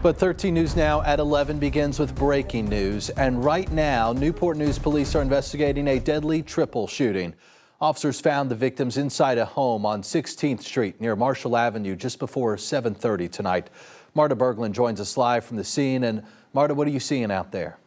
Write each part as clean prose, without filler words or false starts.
But 13 News Now at 11 begins with breaking news. And right now, Newport News police are investigating a deadly triple shooting. Officers found the victims inside a home on 16th Street near Marshall Avenue just before 7:30 tonight. Marta Berglund joins us live from the scene. And Marta, what are you seeing out there?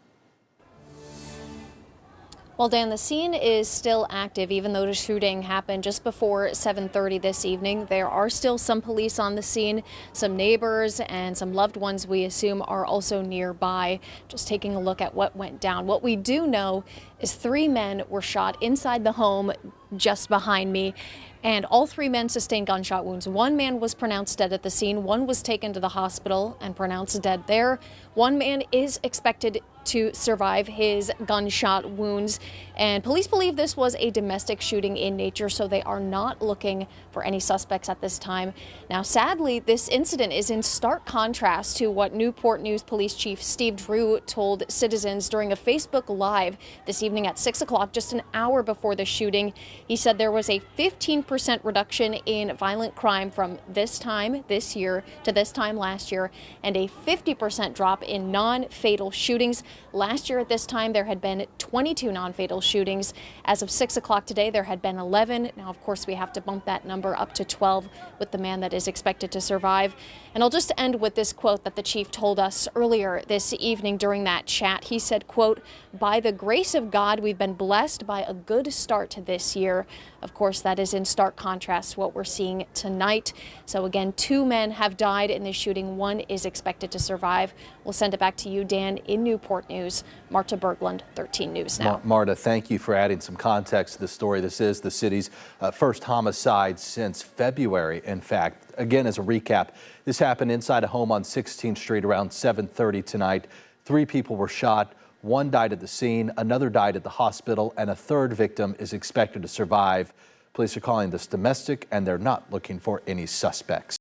Well, Dan, the scene is still active, even though the shooting happened just before 7:30 this evening. There are still some police on the scene, some neighbors and some loved ones we assume are also nearby, just taking a look at what went down. What we do know is 3 men were shot inside the home just behind me, and all 3 men sustained gunshot wounds. 1 man was pronounced dead at the scene. 1 was taken to the hospital and pronounced dead there. 1 man is expected to survive his gunshot wounds, and police believe this was a domestic shooting in nature, so they are not looking for any suspects at this time. Now, sadly, this incident is in stark contrast to what Newport News Police Chief Steve Drew told citizens during a Facebook Live this evening at 6 o'clock, just an hour before the shooting. He said there was a 15% reduction in violent crime from this time this year to this time last year, and a 50% drop in non-fatal shootings. Last year at this time, there had been 22 non-fatal shootings. As of 6 o'clock today, there had been 11. Now, of course, we have to bump that number up to 12 with the man that is expected to survive. And I'll just end with this quote that the chief told us earlier this evening during that chat. He said, quote, "By the grace of God, we've been blessed by a good start to this year." Of course, that is in stark contrast to what we're seeing tonight. So again, 2 men have died in this shooting. 1 is expected to survive. We'll send it back to you, Dan, in Newport News. Marta Berglund, 13 News Now. Marta, thank you for adding some context to the story. This is the city's first homicide since February, in fact. Again, as a recap, this happened inside a home on 16th Street around 7:30 tonight. 3 people were shot. 1 died at the scene, another died at the hospital, and a 3rd victim is expected to survive. Police are calling this domestic, and they're not looking for any suspects.